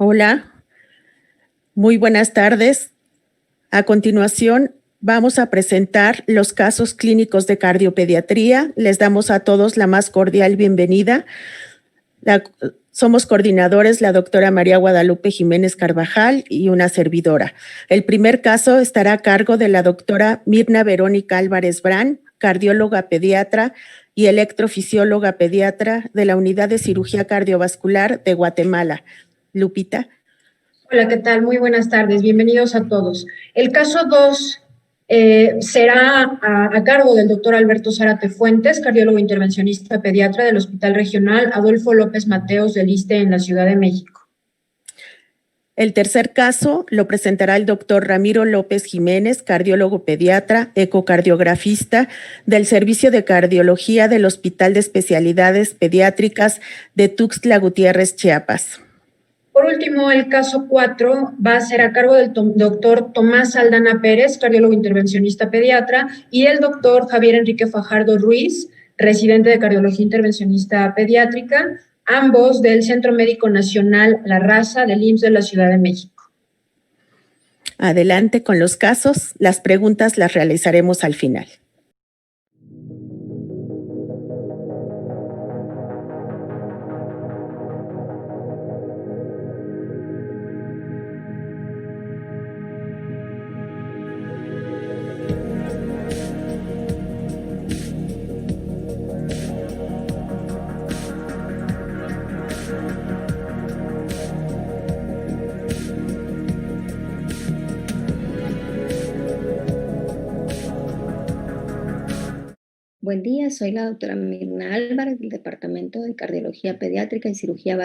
Hola, muy buenas tardes. A continuación, vamos a presentar los casos clínicos de cardiopediatría. Les damos a todos la más cordial bienvenida. Somos coordinadores, la doctora María Guadalupe Jiménez Carvajal y una servidora. El primer caso estará a cargo de la doctora Mirna Verónica Álvarez Brán, cardióloga pediatra y electrofisióloga pediatra de la Unidad de Cirugía Cardiovascular de Guatemala. Lupita. Hola, ¿qué tal? Muy buenas tardes. Bienvenidos a todos. El caso 2 será a cargo del doctor Alberto Zárate Fuentes, cardiólogo intervencionista pediatra del Hospital Regional Adolfo López Mateos del ISSSTE en la Ciudad de México. El tercer caso lo presentará el doctor Ramiro López Jiménez, cardiólogo pediatra, ecocardiografista del Servicio de Cardiología del Hospital de Especialidades Pediátricas de Tuxtla Gutiérrez, Chiapas. Por último, el caso 4 va a ser a cargo del doctor Tomás Aldana Pérez, cardiólogo intervencionista pediatra, y el doctor Javier Enrique Fajardo Ruiz, residente de cardiología intervencionista pediátrica, ambos del Centro Médico Nacional La Raza del IMSS de la Ciudad de México. Adelante con los casos. Las preguntas las realizaremos al final. Buen día, soy la doctora Mirna Álvarez del Departamento de Cardiología Pediátrica y Cirugía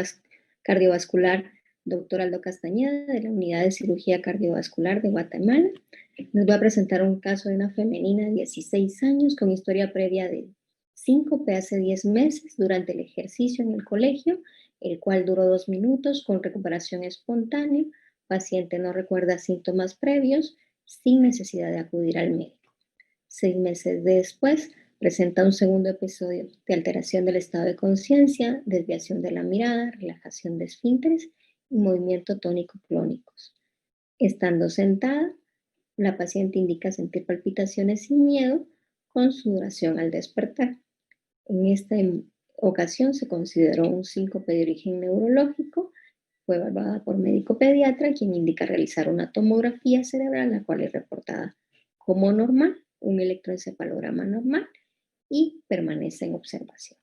Cardiovascular, doctor Aldo Castañeda de la Unidad de Cirugía Cardiovascular de Guatemala. Les voy a presentar un caso de una femenina de 16 años con historia previa de síncope hace 10 meses durante el ejercicio en el colegio, el cual duró 2 minutos con recuperación espontánea. Paciente no recuerda síntomas previos, sin necesidad de acudir al médico. 6 meses después, presenta un segundo episodio de alteración del estado de conciencia, desviación de la mirada, relajación de esfínteres y movimiento tónico clónicos. Estando sentada, la paciente indica sentir palpitaciones sin miedo con sudoración al despertar. En esta ocasión se consideró un síncope de origen neurológico. Fue evaluada por médico pediatra, quien indica realizar una tomografía cerebral, la cual es reportada como normal, un electroencefalograma normal, y permanece en observación.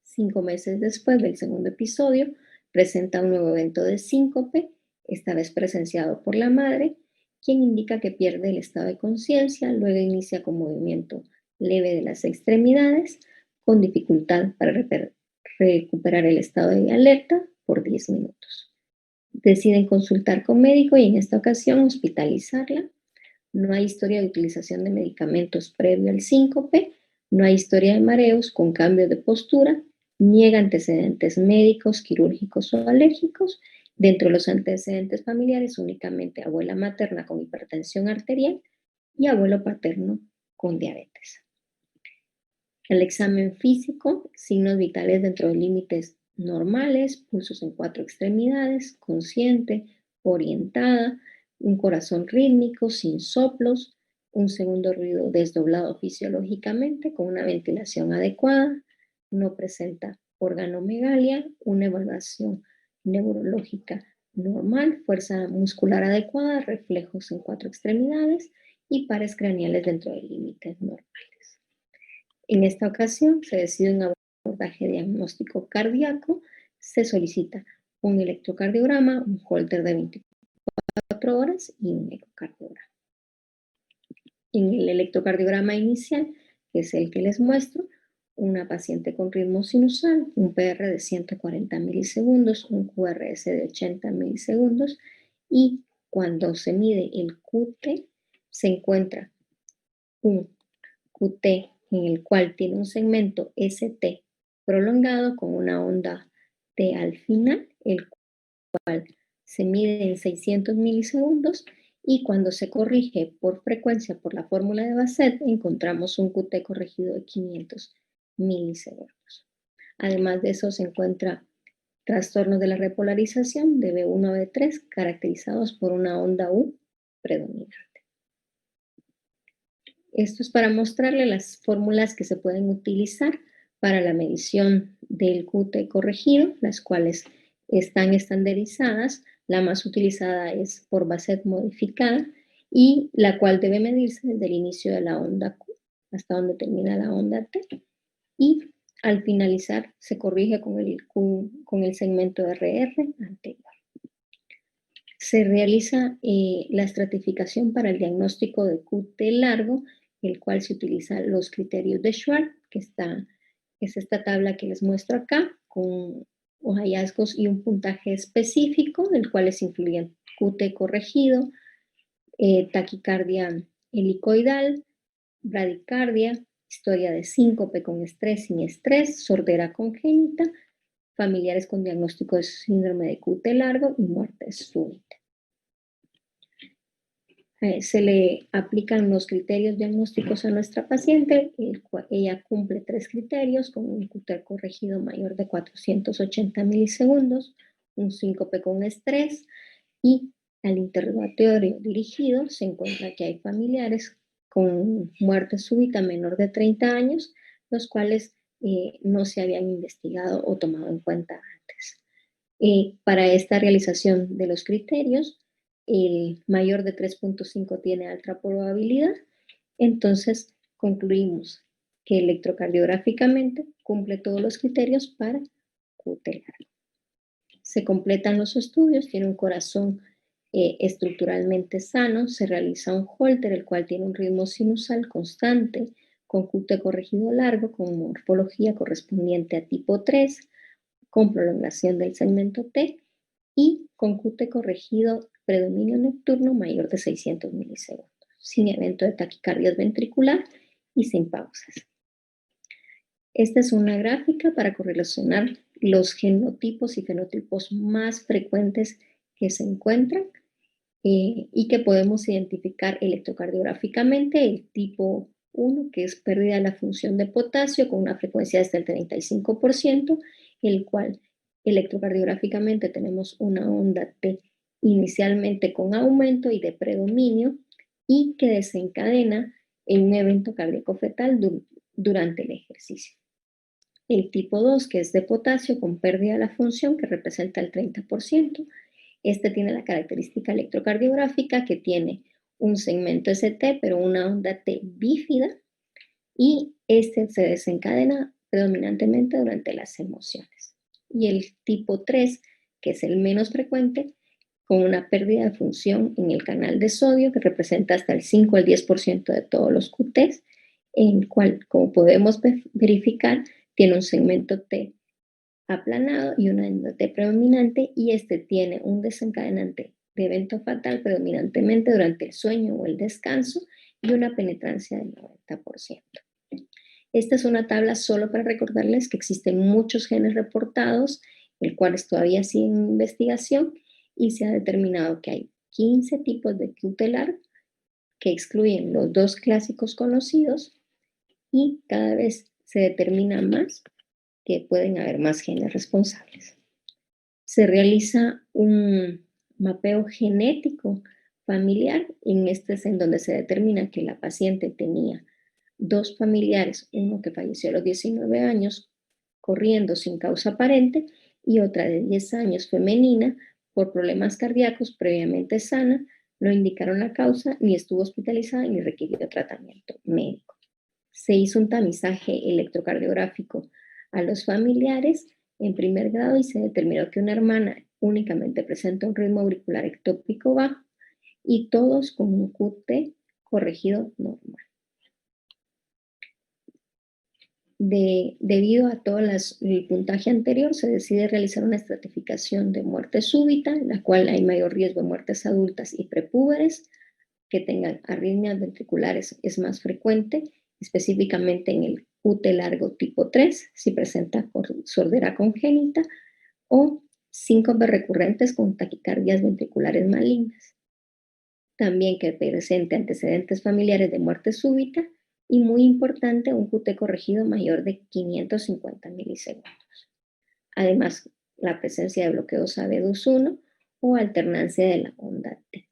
5 meses después del segundo episodio, presenta un nuevo evento de síncope, esta vez presenciado por la madre, quien indica que pierde el estado de conciencia, luego inicia con movimiento leve de las extremidades, con dificultad para recuperar el estado de alerta por 10 minutos. Deciden consultar con médico y en esta ocasión hospitalizarla. No hay historia de utilización de medicamentos previo al síncope, no hay historia de mareos con cambio de postura, niega antecedentes médicos, quirúrgicos o alérgicos. Dentro de los antecedentes familiares, únicamente abuela materna con hipertensión arterial y abuelo paterno con diabetes. El examen físico, signos vitales dentro de límites normales, pulsos en 4 extremidades, consciente, orientada, un corazón rítmico, sin soplos, un segundo ruido desdoblado fisiológicamente con una ventilación adecuada, no presenta organomegalia, una evaluación neurológica normal, fuerza muscular adecuada, reflejos en 4 extremidades y pares craneales dentro de límites normales. En esta ocasión se decide un abordaje diagnóstico cardíaco, se solicita un electrocardiograma, un holter de 24 horas y un ecocardiograma. En el electrocardiograma inicial, que es el que les muestro, una paciente con ritmo sinusal, un PR de 140 milisegundos, un QRS de 80 milisegundos, y cuando se mide el QT, se encuentra un QT en el cual tiene un segmento ST prolongado con una onda T al final, el cual se mide en 600 milisegundos, y cuando se corrige por frecuencia por la fórmula de Bassett, encontramos un QT corregido de 500 milisegundos. Además de eso, se encuentra trastornos de la repolarización de B1 a B3 caracterizados por una onda U predominante. Esto es para mostrarle las fórmulas que se pueden utilizar para la medición del QT corregido, las cuales están estandarizadas. La más utilizada es por Bassett modificada y la cual debe medirse desde el inicio de la onda Q hasta donde termina la onda T. Y al finalizar se corrige con el segmento RR anterior. Se realiza la estratificación para el diagnóstico de QT largo, el cual se utilizan los criterios de Schwartz, que es esta tabla que les muestro acá, con hallazgos y un puntaje específico, del cual se incluyen QT corregido, taquicardia helicoidal, bradicardia, historia de síncope con estrés, sin estrés, sordera congénita, familiares con diagnóstico de síndrome de QT largo y muerte súbita. Se le aplican los criterios diagnósticos a nuestra paciente. Ella cumple 3 criterios con un QT corregido mayor de 480 milisegundos, un síncope con estrés, y al interrogatorio dirigido se encuentra que hay familiares con muerte súbita menor de 30 años, los cuales no se habían investigado o tomado en cuenta antes. Para esta realización de los criterios, el mayor de 3.5 tiene alta probabilidad, entonces concluimos que electrocardiográficamente cumple todos los criterios para QT largo. Se completan los estudios, tiene un corazón estructuralmente sano, se realiza un Holter, el cual tiene un ritmo sinusal constante, con QT corregido largo, con morfología correspondiente a tipo 3, con prolongación del segmento T y con QT corregido predominio nocturno mayor de 600 milisegundos, sin evento de taquicardia ventricular y sin pausas. Esta es una gráfica para correlacionar los genotipos y fenotipos más frecuentes que se encuentran y que podemos identificar electrocardiográficamente. El tipo 1, que es pérdida de la función de potasio con una frecuencia hasta el 35%, el cual electrocardiográficamente tenemos una onda T inicialmente con aumento y de predominio y que desencadena en un evento cardíaco fetal durante el ejercicio. El tipo 2, que es de potasio con pérdida de la función, que representa el 30%. Este tiene la característica electrocardiográfica que tiene un segmento ST, pero una onda T bífida, y este se desencadena predominantemente durante las emociones. Y el tipo 3, que es el menos frecuente, con una pérdida de función en el canal de sodio, que representa hasta el 5 al 10% de todos los QTs, en el cual, como podemos verificar, tiene un segmento T aplanado y una enda T predominante, y este tiene un desencadenante de evento fatal predominantemente durante el sueño o el descanso y una penetrancia del 90%. Esta es una tabla solo para recordarles que existen muchos genes reportados, el cual todavía sigue en investigación, y se ha determinado que hay 15 tipos de QT largo que excluyen los 2 clásicos conocidos, y cada vez se determina más que pueden haber más genes responsables. Se realiza un mapeo genético familiar, este es en donde se determina que la paciente tenía 2 familiares, uno que falleció a los 19 años corriendo sin causa aparente y otra de 10 años femenina por problemas cardíacos previamente sana, no indicaron la causa, ni estuvo hospitalizada ni requirió tratamiento médico. Se hizo un tamizaje electrocardiográfico a los familiares en primer grado y se determinó que una hermana únicamente presenta un ritmo auricular ectópico bajo y todos con un QT corregido normal. Debido a todo el puntaje anterior, se decide realizar una estratificación de muerte súbita, en la cual hay mayor riesgo de muertes adultas y prepúberes, que tengan arritmias ventriculares es más frecuente, específicamente en el QT largo tipo 3, si presenta sordera congénita, o síncopes recurrentes con taquicardias ventriculares malignas. También que presente antecedentes familiares de muerte súbita, y muy importante, un QT corregido mayor de 550 milisegundos. Además, la presencia de bloqueos AB2-1 o alternancia de la onda T.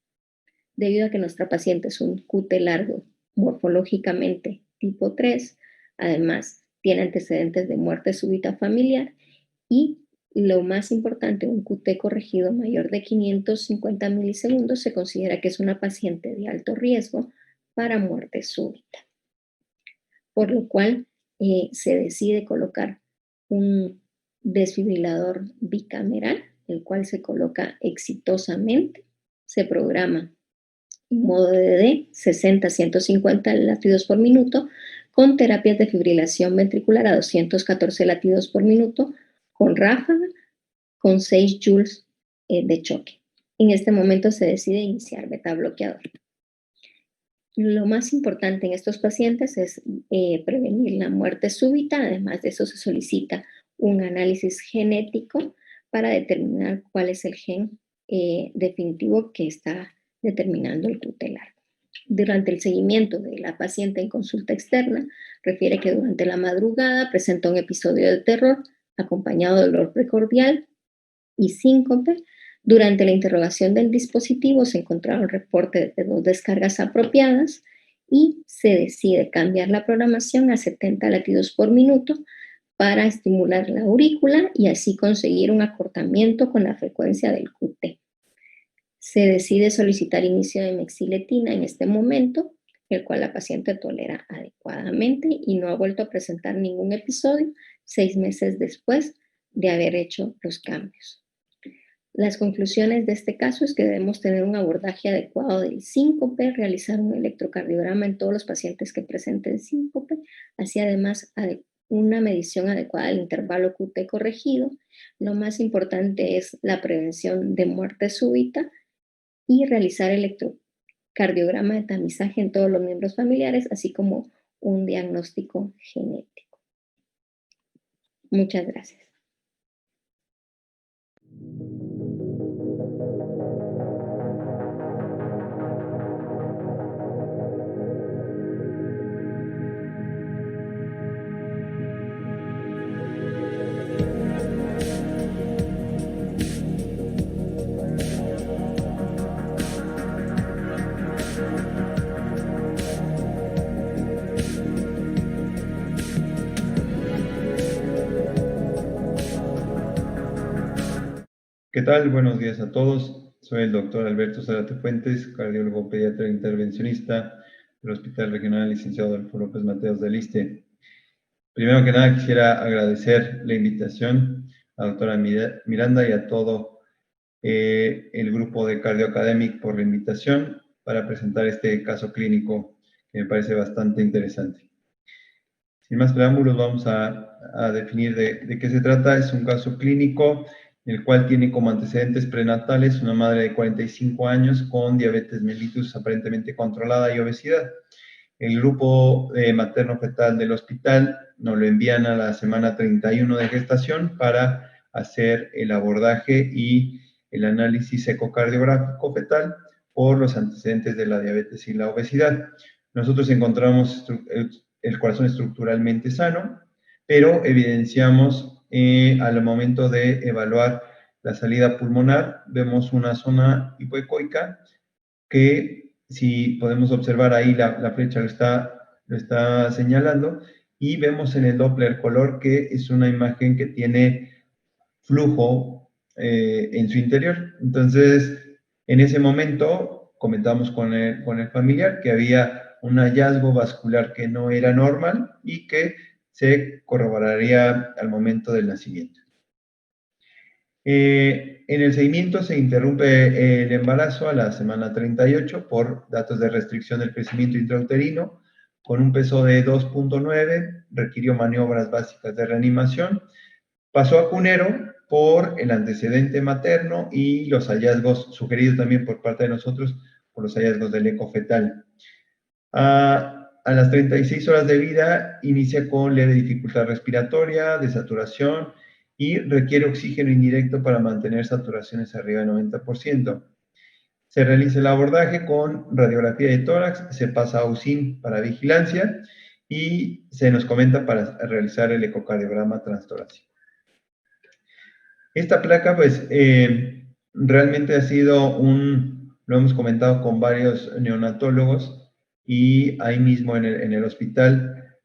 Debido a que nuestra paciente es un QT largo morfológicamente tipo 3, además tiene antecedentes de muerte súbita familiar y lo más importante, un QT corregido mayor de 550 milisegundos se considera que es una paciente de alto riesgo para muerte súbita. Por lo cual se decide colocar un desfibrilador bicameral, el cual se coloca exitosamente, se programa en modo DD 60-150 latidos por minuto con terapias de fibrilación ventricular a 214 latidos por minuto con ráfaga con 6 joules de choque. En este momento se decide iniciar beta bloqueador. Lo más importante en estos pacientes es prevenir la muerte súbita. Además de eso se solicita un análisis genético para determinar cuál es el gen definitivo que está determinando el QT largo. Durante el seguimiento de la paciente en consulta externa, refiere que durante la madrugada presenta un episodio de terror acompañado de dolor precordial y síncope. Durante la interrogación del dispositivo se encontraron reportes de 2 descargas apropiadas y se decide cambiar la programación a 70 latidos por minuto para estimular la aurícula y así conseguir un acortamiento con la frecuencia del QT. Se decide solicitar inicio de mexiletina en este momento, el cual la paciente tolera adecuadamente y no ha vuelto a presentar ningún episodio 6 meses después de haber hecho los cambios. Las conclusiones de este caso es que debemos tener un abordaje adecuado del síncope, realizar un electrocardiograma en todos los pacientes que presenten síncope, así además una medición adecuada del intervalo QT corregido. Lo más importante es la prevención de muerte súbita y realizar electrocardiograma de tamizaje en todos los miembros familiares, así como un diagnóstico genético. Muchas gracias. ¿Qué tal? Buenos días a todos. Soy el doctor Alberto Zárate Fuentes, cardiólogo pediatra intervencionista del Hospital Regional Licenciado Adolfo López Mateos del ISSSTE. Primero que nada quisiera agradecer la invitación a la doctora Miranda y a todo el grupo de Cardio Academic por la invitación para presentar este caso clínico que me parece bastante interesante. Sin más preámbulos, vamos a definir de qué se trata. Es un caso clínico el cual tiene como antecedentes prenatales una madre de 45 años con diabetes mellitus aparentemente controlada y obesidad. El grupo materno-fetal del hospital nos lo envían a la semana 31 de gestación para hacer el abordaje y el análisis ecocardiográfico fetal por los antecedentes de la diabetes y la obesidad. Nosotros encontramos el corazón estructuralmente sano, pero evidenciamos al momento de evaluar la salida pulmonar, vemos una zona hipoecoica que, si podemos observar ahí, la flecha lo está señalando, y vemos en el Doppler color que es una imagen que tiene flujo en su interior. Entonces, en ese momento comentamos con el familiar que había un hallazgo vascular que no era normal y que se corroboraría al momento del nacimiento. En el seguimiento se interrumpe el embarazo a la semana 38 por datos de restricción del crecimiento intrauterino, con un peso de 2.9, requirió maniobras básicas de reanimación, pasó a cunero por el antecedente materno y los hallazgos sugeridos también por parte de nosotros por los hallazgos del eco fetal. A las 36 horas de vida inicia con leve dificultad respiratoria, desaturación y requiere oxígeno indirecto para mantener saturaciones arriba del 90%. Se realiza el abordaje con radiografía de tórax, se pasa a USIN para vigilancia y se nos comenta para realizar el ecocardiograma transtorácico. Esta placa, pues, realmente ha sido lo hemos comentado con varios neonatólogos y ahí mismo en el hospital,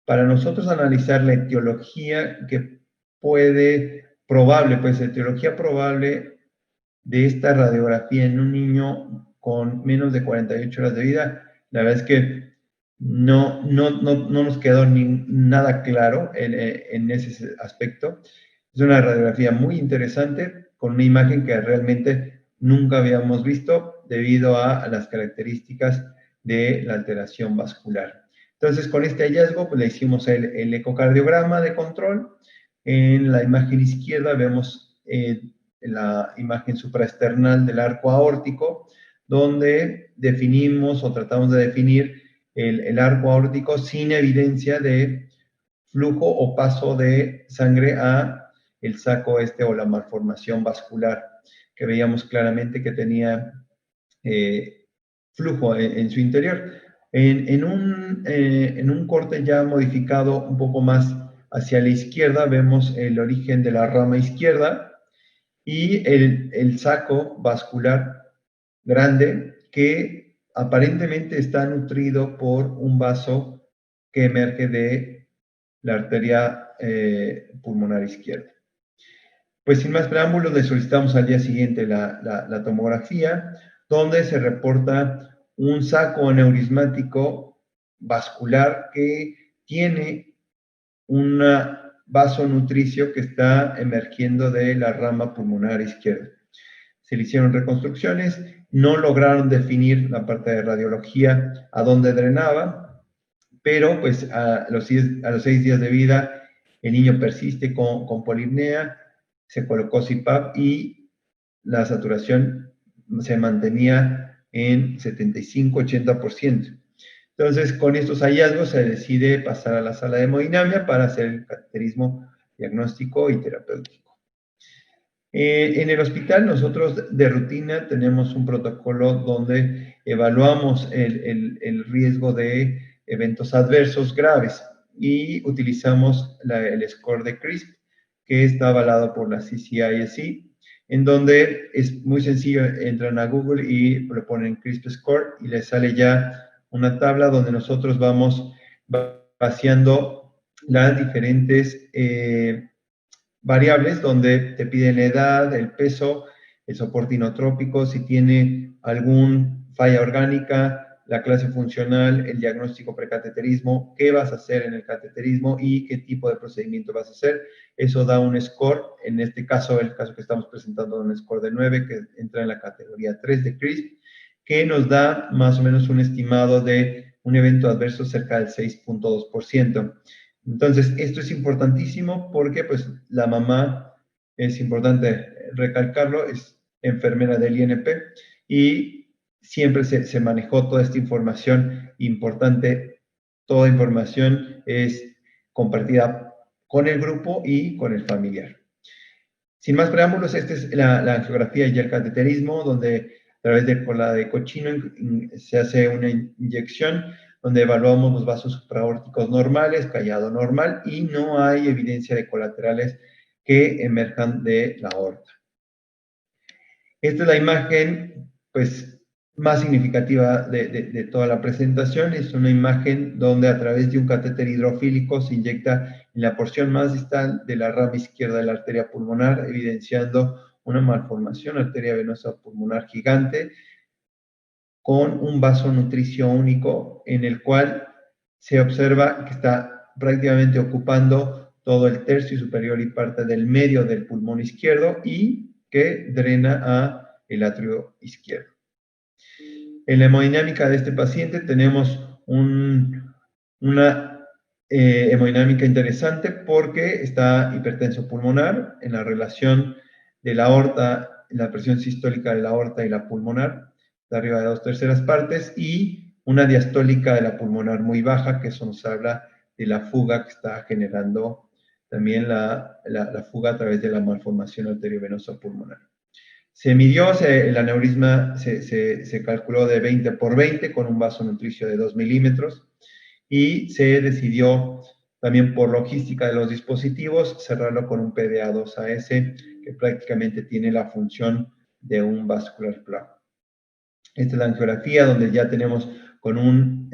para nosotros analizar la etiología etiología probable de esta radiografía en un niño con menos de 48 horas de vida, la verdad es que no nos quedó nada claro en ese aspecto. Es una radiografía muy interesante con una imagen que realmente nunca habíamos visto debido a las características de la alteración vascular. Entonces, con este hallazgo, pues, le hicimos el ecocardiograma de control. En la imagen izquierda vemos la imagen supraesternal del arco aórtico, donde definimos o tratamos de definir el arco aórtico sin evidencia de flujo o paso de sangre a el saco o la malformación vascular, que veíamos claramente que tenía flujo en su interior. En un corte ya modificado un poco más hacia la izquierda, vemos el origen de la rama izquierda y el saco vascular grande que aparentemente está nutrido por un vaso que emerge de la arteria pulmonar izquierda. Pues sin más preámbulos, le solicitamos al día siguiente la tomografía, donde se reporta un saco aneurismático vascular que tiene un vaso nutricio que está emergiendo de la rama pulmonar izquierda. Se le hicieron reconstrucciones, no lograron definir la parte de radiología a dónde drenaba, pero pues a los 6 días de vida el niño persiste con polipnea, se colocó CPAP y la saturación se mantenía en 75-80%. Entonces, con estos hallazgos se decide pasar a la sala de hemodinamia para hacer el cateterismo diagnóstico y terapéutico. En el hospital nosotros de rutina tenemos un protocolo donde evaluamos el riesgo de eventos adversos graves y utilizamos el score de CRISP, que está avalado por la CCISC, en donde es muy sencillo, entran a Google y le ponen CRISP Score y les sale ya una tabla donde nosotros vamos vaciando las diferentes variables, donde te piden la edad, el peso, el soporte inotrópico, si tiene algún falla orgánica, la clase funcional, el diagnóstico precateterismo, qué vas a hacer en el cateterismo y qué tipo de procedimiento vas a hacer. Eso da un score, en este caso, el caso que estamos presentando, un score de 9, que entra en la categoría 3 de CRISP, que nos da más o menos un estimado de un evento adverso cerca del 6.2%. Entonces, esto es importantísimo porque, pues, la mamá, es importante recalcarlo, es enfermera del INP y siempre se manejó toda esta información importante. Toda información es compartida con el grupo y con el familiar. Sin más preámbulos, esta es la angiografía y el cateterismo, donde a través de cola de cochino se hace una inyección donde evaluamos los vasos supraórticos normales, callado normal, y no hay evidencia de colaterales que emerjan de la aorta. Esta es la imagen, pues, más significativa de toda la presentación. Es una imagen donde a través de un catéter hidrofílico se inyecta en la porción más distal de la rama izquierda de la arteria pulmonar, evidenciando una malformación arteria venosa pulmonar gigante con un vaso nutricio único en el cual se observa que está prácticamente ocupando todo el tercio superior y parte del medio del pulmón izquierdo y que drena a el atrio izquierdo. En la hemodinámica de este paciente tenemos una hemodinámica interesante porque está hipertenso pulmonar en la relación de la aorta, la presión sistólica de la aorta y la pulmonar, de arriba de 2/3 partes, y una diastólica de la pulmonar muy baja, que eso nos habla de la fuga que está generando también la fuga a través de la malformación arteriovenosa pulmonar. Se midió, el aneurisma se calculó de 20x20 con un vaso nutricio de 2 milímetros y se decidió también por logística de los dispositivos cerrarlo con un PDA2AS que que prácticamente tiene la función de un vascular plug. Esta es la angiografía donde ya tenemos con un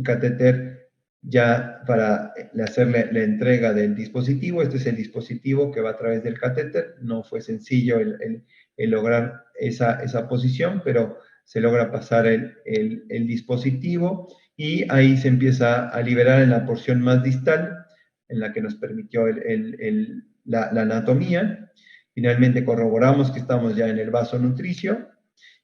catéter ya para hacerle la entrega del dispositivo. Este es el dispositivo que va a través del catéter. No fue sencillo el lograr esa posición, pero se logra pasar el dispositivo y ahí se empieza a liberar en la porción más distal, en la que nos permitió la anatomía. Finalmente corroboramos que estamos ya en el vaso nutricio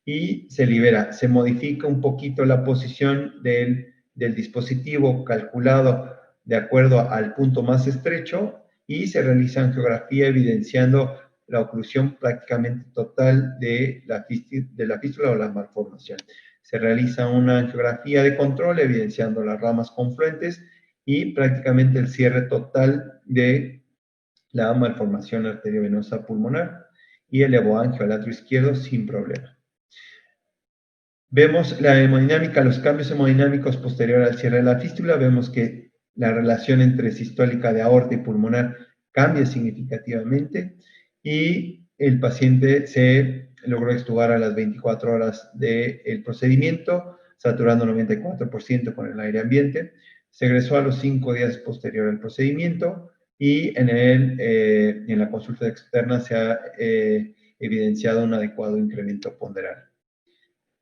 y se libera. Se modifica un poquito la posición del dispositivo calculado de acuerdo al punto más estrecho y se realiza angiografía evidenciando la oclusión prácticamente total de la fístula o la malformación. Se realiza una angiografía de control evidenciando las ramas confluentes y prácticamente el cierre total de la malformación arteriovenosa pulmonar y el evoangio al atrio izquierdo sin problema. Vemos la hemodinámica, los cambios hemodinámicos posterior al cierre de la fístula. Vemos que la relación entre sistólica de aorta y pulmonar cambia significativamente y el paciente se logró extubar a las 24 horas del procedimiento, saturando 94% con el aire ambiente. Se egresó a los 5 días posterior al procedimiento y en la consulta externa se ha evidenciado un adecuado incremento ponderal.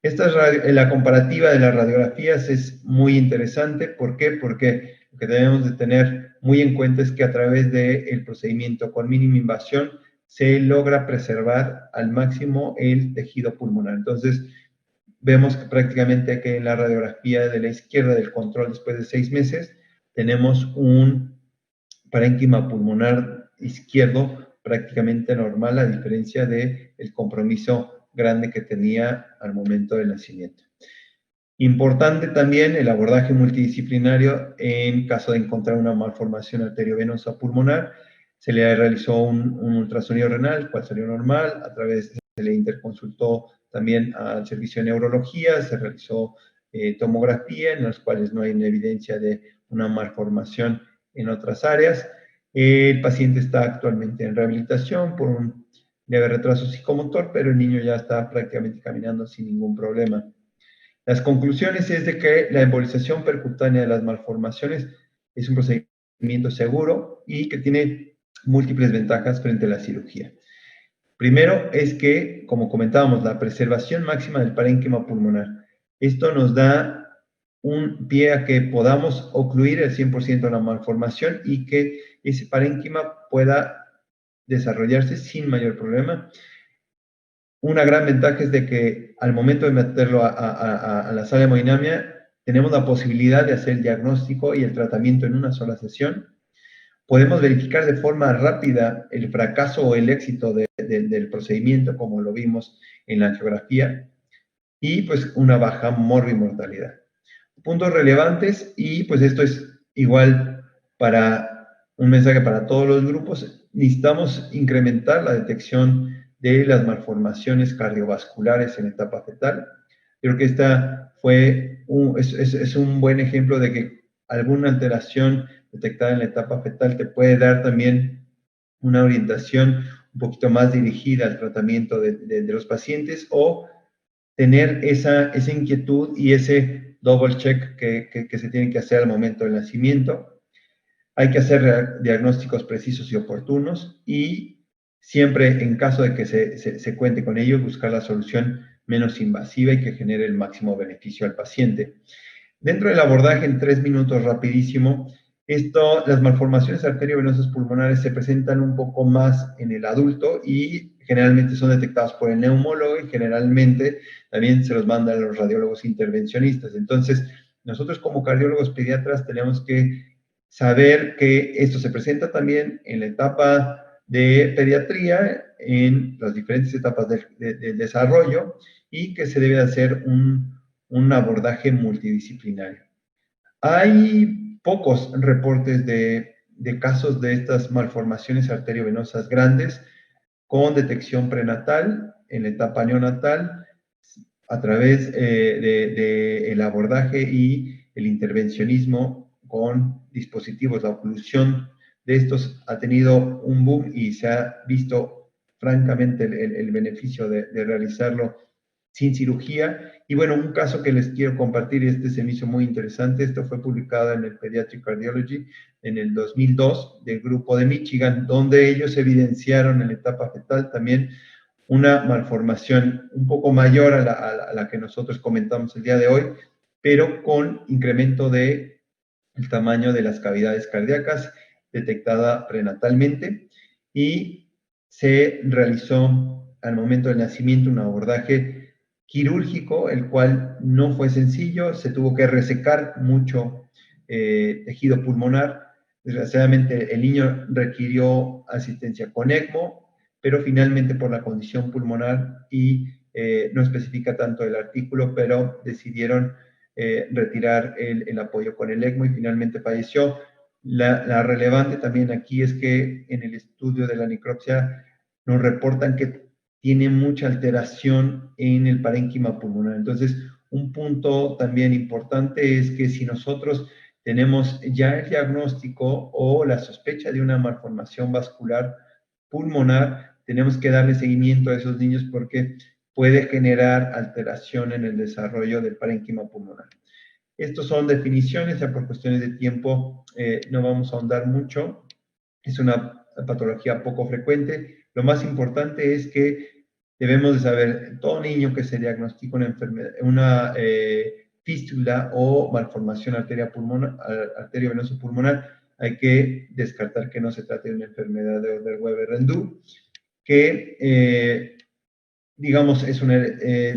La comparativa de las radiografías es muy interesante. ¿Por qué? Porque lo que debemos de tener muy en cuenta es que a través del procedimiento con mínima invasión se logra preservar al máximo el tejido pulmonar. Entonces, vemos que prácticamente que en la radiografía de la izquierda del control después de 6 meses tenemos un parénquima pulmonar izquierdo prácticamente normal, a diferencia del compromiso grande que tenía al momento del nacimiento. Importante también el abordaje multidisciplinario en caso de encontrar una malformación arteriovenosa pulmonar. Se le realizó un ultrasonido renal, cual salió normal. A través se le interconsultó también al servicio de neurología, se realizó tomografía, en las cuales no hay una evidencia de una malformación en otras áreas. El paciente está actualmente en rehabilitación por un leve retraso psicomotor, pero el niño ya está prácticamente caminando sin ningún problema. Las conclusiones es de que la embolización percutánea de las malformaciones es un procedimiento seguro y que tiene múltiples ventajas frente a la cirugía. Primero es que, como comentábamos, la preservación máxima del parénquima pulmonar. Esto nos da un pie a que podamos ocluir el 100% de la malformación y que ese parénquima pueda desarrollarse sin mayor problema. Una gran ventaja es de que al momento de meterlo a la sala de hemodinamia, tenemos la posibilidad de hacer el diagnóstico y el tratamiento en una sola sesión. Podemos verificar de forma rápida el fracaso o el éxito del procedimiento, como lo vimos en la angiografía, y pues una baja morbimortalidad. Puntos relevantes, y pues esto es igual para un mensaje para todos los grupos. Necesitamos incrementar la detección de las malformaciones cardiovasculares en etapa fetal. Creo que esta es un buen ejemplo de que alguna alteración detectada en la etapa fetal te puede dar también una orientación un poquito más dirigida al tratamiento de los pacientes, o tener esa inquietud y ese double check que se tiene que hacer al momento del nacimiento. Hay que hacer diagnósticos precisos y oportunos, y siempre, en caso de que se cuente con ello, buscar la solución menos invasiva y que genere el máximo beneficio al paciente. Dentro del abordaje, en 3 minutos, rapidísimo, las malformaciones arteriovenosas pulmonares se presentan un poco más en el adulto y generalmente son detectadas por el neumólogo, y generalmente también se los mandan a los radiólogos intervencionistas. Entonces, nosotros como cardiólogos pediatras tenemos que saber que esto se presenta también en la etapa de pediatría, en las diferentes etapas del desarrollo, y que se debe hacer un abordaje multidisciplinario. Hay pocos reportes de casos de estas malformaciones arteriovenosas grandes con detección prenatal en la etapa neonatal a través del abordaje y el intervencionismo con dispositivos. La oclusión de estos ha tenido un boom y se ha visto francamente el beneficio de realizarlo sin cirugía. Y bueno, un caso que les quiero compartir, y este se me hizo muy interesante, esto fue publicado en el Pediatric Cardiology en el 2002 del grupo de Michigan, donde ellos evidenciaron en la etapa fetal también una malformación un poco mayor a la que nosotros comentamos el día de hoy, pero con incremento de el tamaño de las cavidades cardíacas detectada prenatalmente, y se realizó al momento del nacimiento un abordaje quirúrgico, el cual no fue sencillo, se tuvo que resecar mucho tejido pulmonar. Desgraciadamente el niño requirió asistencia con ECMO, pero finalmente por la condición pulmonar y no especifica tanto el artículo, pero decidieron retirar el apoyo con el ECMO y finalmente falleció. La relevante también aquí es que en el estudio de la necropsia nos reportan que tiene mucha alteración en el parénquima pulmonar. Entonces, un punto también importante es que si nosotros tenemos ya el diagnóstico o la sospecha de una malformación vascular pulmonar, tenemos que darle seguimiento a esos niños porque puede generar alteración en el desarrollo del parénquima pulmonar. Estos son definiciones, ya por cuestiones de tiempo no vamos a ahondar mucho. Es una patología poco frecuente. Lo más importante es que debemos de saber, todo niño que se diagnostica una enfermedad, una fístula o malformación arteriovenoso pulmonar, hay que descartar que no se trate de una enfermedad de Oderweber-Rendu, que digamos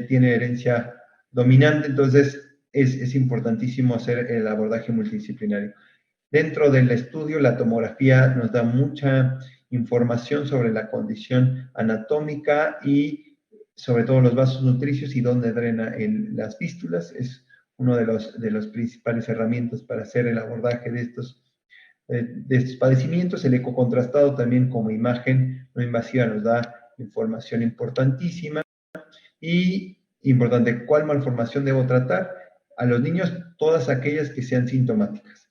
tiene herencia dominante, entonces es importantísimo hacer el abordaje multidisciplinario. Dentro del estudio, la tomografía nos da mucha información sobre la condición anatómica y sobre todo los vasos nutricios y dónde drena las fístulas. Es uno de los principales herramientas para hacer el abordaje de estos padecimientos. El eco contrastado también como imagen no invasiva nos da información importantísima. Y importante, ¿cuál malformación debo tratar? A los niños, todas aquellas que sean sintomáticas.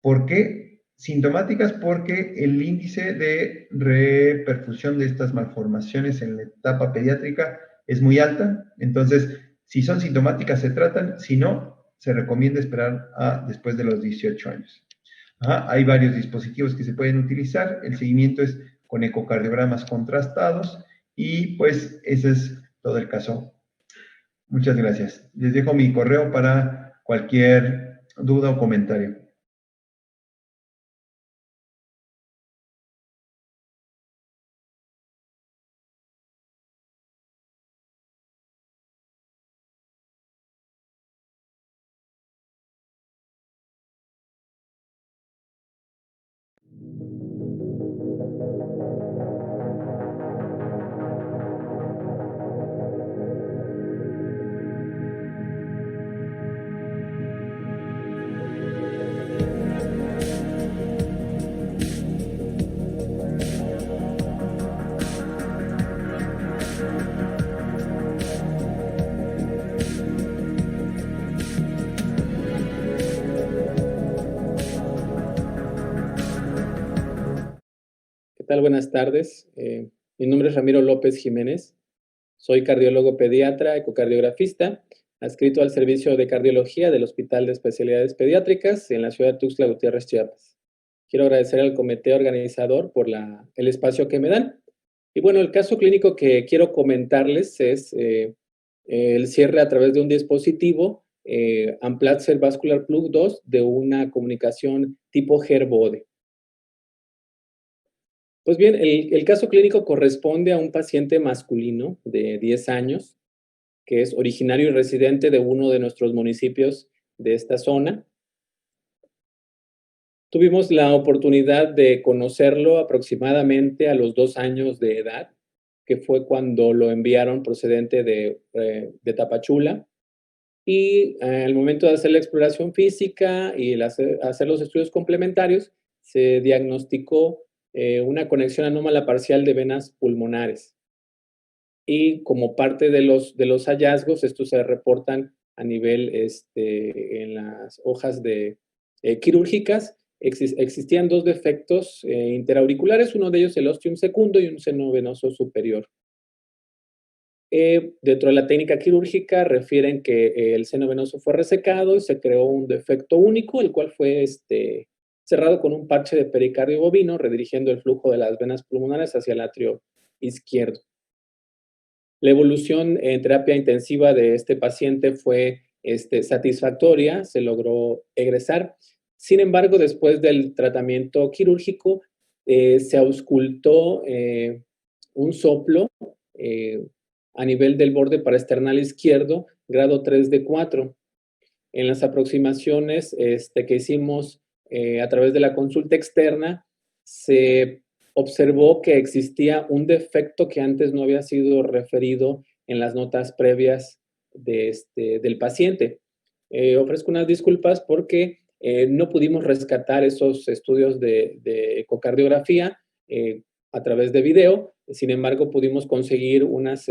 ¿Por qué sintomáticas? Porque el índice de reperfusión de estas malformaciones en la etapa pediátrica es muy alta. Entonces, si son sintomáticas, se tratan. Si no, se recomienda esperar después de los 18 años. Hay varios dispositivos que se pueden utilizar. El seguimiento es con ecocardiogramas contrastados y pues ese es todo el caso. Muchas gracias. Les dejo mi correo para cualquier duda o comentario. ¿Qué tal? Buenas tardes. Mi nombre es Ramiro López Jiménez. Soy cardiólogo pediatra, ecocardiografista, adscrito al servicio de cardiología del Hospital de Especialidades Pediátricas en la ciudad de Tuxtla Gutiérrez, Chiapas. Quiero agradecer al comité organizador por el espacio que me dan. Y bueno, el caso clínico que quiero comentarles es el cierre a través de un dispositivo Amplatzer Vascular Plug 2 de una comunicación tipo Gerbode. Pues bien, el caso clínico corresponde a un paciente masculino de 10 años, que es originario y residente de uno de nuestros municipios de esta zona. Tuvimos la oportunidad de conocerlo aproximadamente a los 2 años de edad, que fue cuando lo enviaron procedente de Tapachula. Y al momento de hacer la exploración física y hacer los estudios complementarios, se diagnosticó una conexión anómala parcial de venas pulmonares. Y como parte de los hallazgos, estos se reportan a nivel en las hojas quirúrgicas, existían dos defectos interauriculares, uno de ellos el ostium secundo y un seno venoso superior. Dentro de la técnica quirúrgica refieren que el seno venoso fue resecado y se creó un defecto único, el cual fue cerrado con un parche de pericardio bovino, redirigiendo el flujo de las venas pulmonares hacia el atrio izquierdo. La evolución en terapia intensiva de este paciente fue satisfactoria, se logró egresar. Sin embargo, después del tratamiento quirúrgico, se auscultó un soplo a nivel del borde paraesternal izquierdo, grado 3 de 4. En las aproximaciones que hicimos a través de la consulta externa, se observó que existía un defecto que antes no había sido referido en las notas previas del paciente. Ofrezco unas disculpas porque no pudimos rescatar esos estudios de ecocardiografía a través de video. Sin embargo, pudimos conseguir unas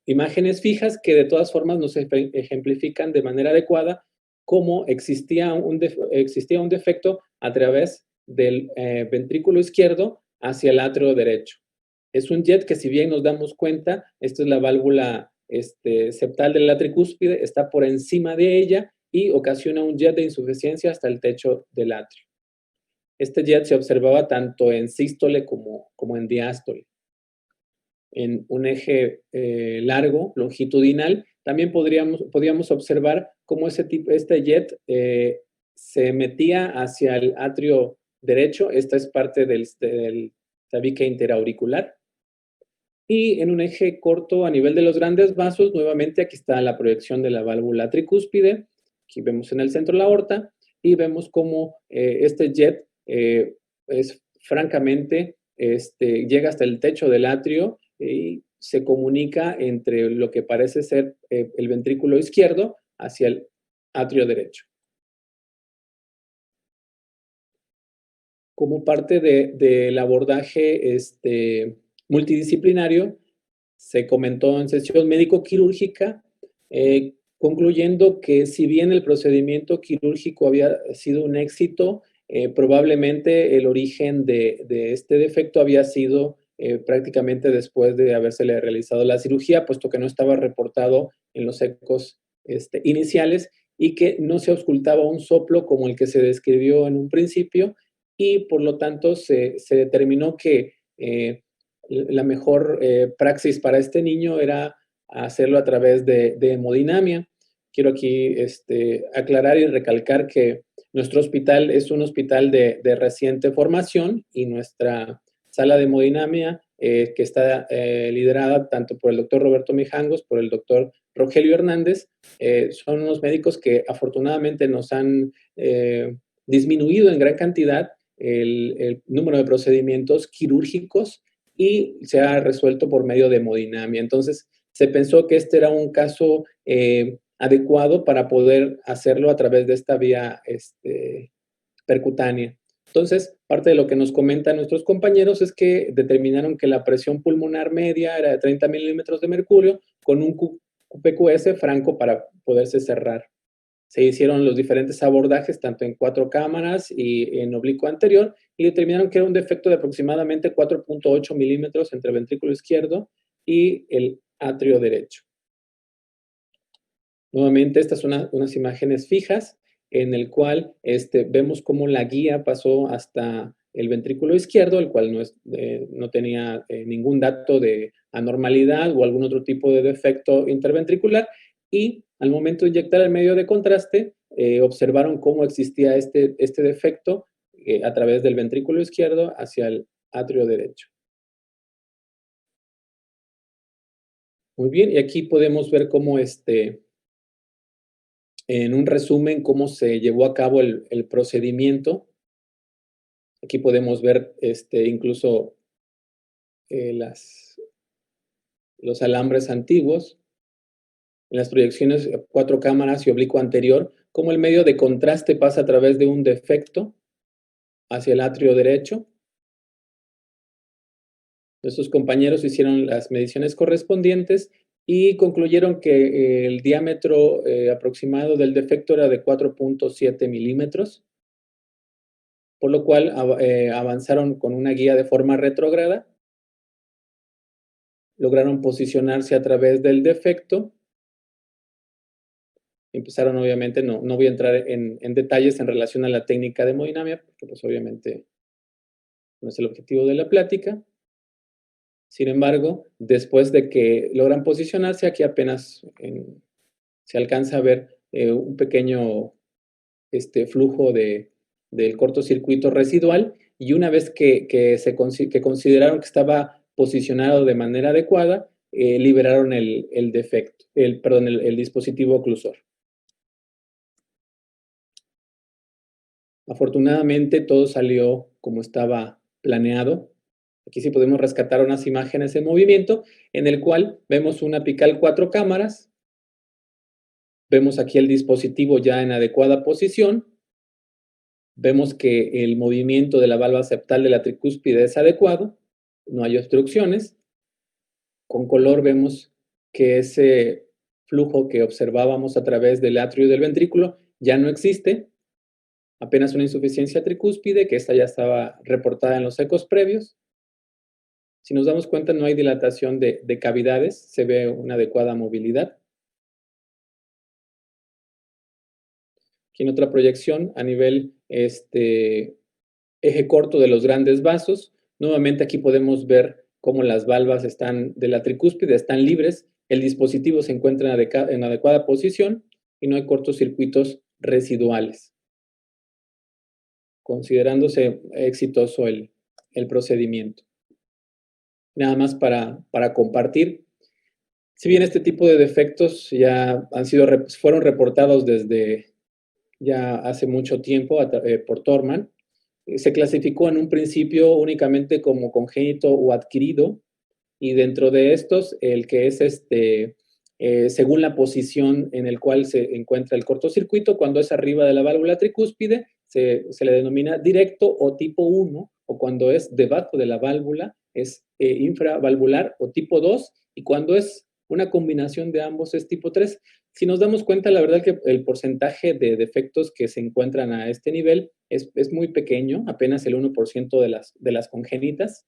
imágenes fijas que de todas formas nos ejemplifican de manera adecuada cómo existía un defecto a través del ventrículo izquierdo hacia el atrio derecho. Es un jet que, si bien nos damos cuenta, esta es la válvula septal de la tricúspide, está por encima de ella y ocasiona un jet de insuficiencia hasta el techo del atrio. Este jet se observaba tanto en sístole como en diástole. En un eje largo, longitudinal, también podíamos observar cómo este jet se metía hacia el atrio derecho. Esta es parte del tabique interauricular. Y en un eje corto a nivel de los grandes vasos, nuevamente aquí está la proyección de la válvula tricúspide. Aquí vemos en el centro la aorta y vemos cómo este jet es francamente, llega hasta el techo del atrio y se comunica entre lo que parece ser el ventrículo izquierdo hacia el atrio derecho. Como parte del abordaje multidisciplinario, se comentó en sesión médico-quirúrgica, concluyendo que si bien el procedimiento quirúrgico había sido un éxito, probablemente el origen de este defecto había sido prácticamente después de habérsele realizado la cirugía, puesto que no estaba reportado en los ecos iniciales y que no se auscultaba un soplo como el que se describió en un principio, y por lo tanto se determinó que la mejor praxis para este niño era hacerlo a través de hemodinamia. Quiero aquí aclarar y recalcar que nuestro hospital es un hospital de reciente formación y nuestra sala de hemodinamia, que está liderada tanto por el doctor Roberto Mijangos, por el doctor Rogelio Hernández, son unos médicos que afortunadamente nos han disminuido en gran cantidad el número de procedimientos quirúrgicos y se ha resuelto por medio de hemodinamia. Entonces, se pensó que este era un caso adecuado para poder hacerlo a través de esta vía percutánea. Entonces, parte de lo que nos comentan nuestros compañeros es que determinaron que la presión pulmonar media era de 30 milímetros de mercurio con un QPQS franco para poderse cerrar. Se hicieron los diferentes abordajes, tanto en 4 cámaras y en oblicuo anterior, y determinaron que era un defecto de aproximadamente 4.8 milímetros entre el ventrículo izquierdo y el atrio derecho. Nuevamente, estas son unas imágenes fijas en el cual vemos cómo la guía pasó hasta el ventrículo izquierdo, el cual no tenía ningún dato de anormalidad o algún otro tipo de defecto interventricular, y al momento de inyectar el medio de contraste, observaron cómo existía este defecto a través del ventrículo izquierdo hacia el atrio derecho. Muy bien, y aquí podemos ver cómo en un resumen, cómo se llevó a cabo el procedimiento. Aquí podemos ver incluso los alambres antiguos. En las proyecciones 4 cámaras y oblicuo anterior, cómo el medio de contraste pasa a través de un defecto hacia el atrio derecho. Nuestros compañeros hicieron las mediciones correspondientes y concluyeron que el diámetro aproximado del defecto era de 4.7 milímetros. por lo cual avanzaron con una guía de forma retrógrada, lograron posicionarse a través del defecto, empezaron obviamente, no voy a entrar en detalles en relación a la técnica de hemodinamia, porque pues obviamente no es el objetivo de la plática. Sin embargo, después de que logran posicionarse, aquí apenas se alcanza a ver un pequeño flujo del cortocircuito residual, y una vez que consideraron que estaba posicionado de manera adecuada, liberaron el defecto, el dispositivo oclusor. Afortunadamente todo salió como estaba planeado. Aquí sí podemos rescatar unas imágenes en movimiento, en el cual vemos una apical 4 cámaras, vemos aquí el dispositivo ya en adecuada posición, vemos que el movimiento de la valva septal de la tricúspide es adecuado, no hay obstrucciones. Con color vemos que ese flujo que observábamos a través del atrio y del ventrículo ya no existe, apenas una insuficiencia tricúspide, que esta ya estaba reportada en los ecos previos. Si nos damos cuenta, no hay dilatación de cavidades, se ve una adecuada movilidad. Aquí en otra proyección, a nivel eje corto de los grandes vasos, nuevamente aquí podemos ver cómo las valvas de la tricúspide están libres, el dispositivo se encuentra en adecuada posición y no hay cortocircuitos residuales, considerándose exitoso el procedimiento. Nada más para compartir. Si bien este tipo de defectos ya fueron reportados desde ya hace mucho tiempo por Torman, se clasificó en un principio únicamente como congénito o adquirido, y dentro de estos, el que es según la posición en el cual se encuentra el cortocircuito, cuando es arriba de la válvula tricúspide, se le denomina directo o tipo 1, o cuando es debajo de la válvula, es infravalvular o tipo 2, y cuando es una combinación de ambos es tipo 3. Si nos damos cuenta, la verdad que el porcentaje de defectos que se encuentran a este nivel es muy pequeño, apenas el 1% de las congénitas.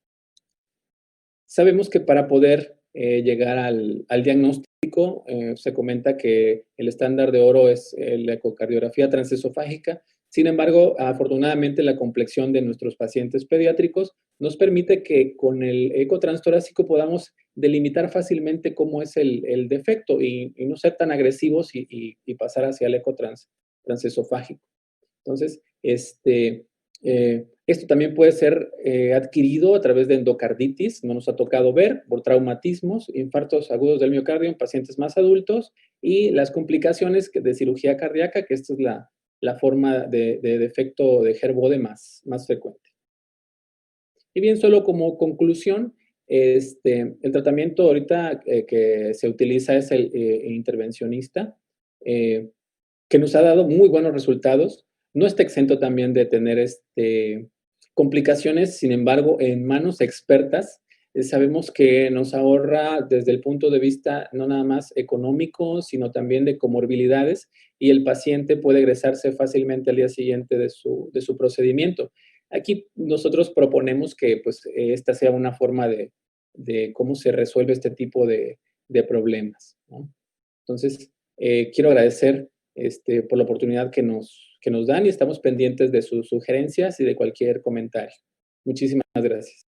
Sabemos que para poder llegar al diagnóstico, se comenta que el estándar de oro es la ecocardiografía transesofágica. Sin embargo, afortunadamente la complexión de nuestros pacientes pediátricos nos permite que con el eco transtorácico podamos delimitar fácilmente cómo es el defecto y no ser tan agresivos y pasar hacia el eco transesofágico. Entonces, esto también puede ser adquirido a través de endocarditis, no nos ha tocado ver, por traumatismos, infartos agudos del miocardio en pacientes más adultos, y las complicaciones de cirugía cardíaca, que esta es la forma de defecto de Herbode más frecuente. Y bien, solo como conclusión, el tratamiento ahorita que se utiliza es el intervencionista, que nos ha dado muy buenos resultados. No está exento también de tener complicaciones, sin embargo, en manos expertas, sabemos que nos ahorra desde el punto de vista no nada más económico, sino también de comorbilidades, y el paciente puede egresarse fácilmente al día siguiente de su procedimiento. Aquí nosotros proponemos que pues, esta sea una forma de cómo se resuelve este tipo de problemas, ¿no? Entonces, quiero agradecer por la oportunidad que nos dan, y estamos pendientes de sus sugerencias y de cualquier comentario. Muchísimas gracias.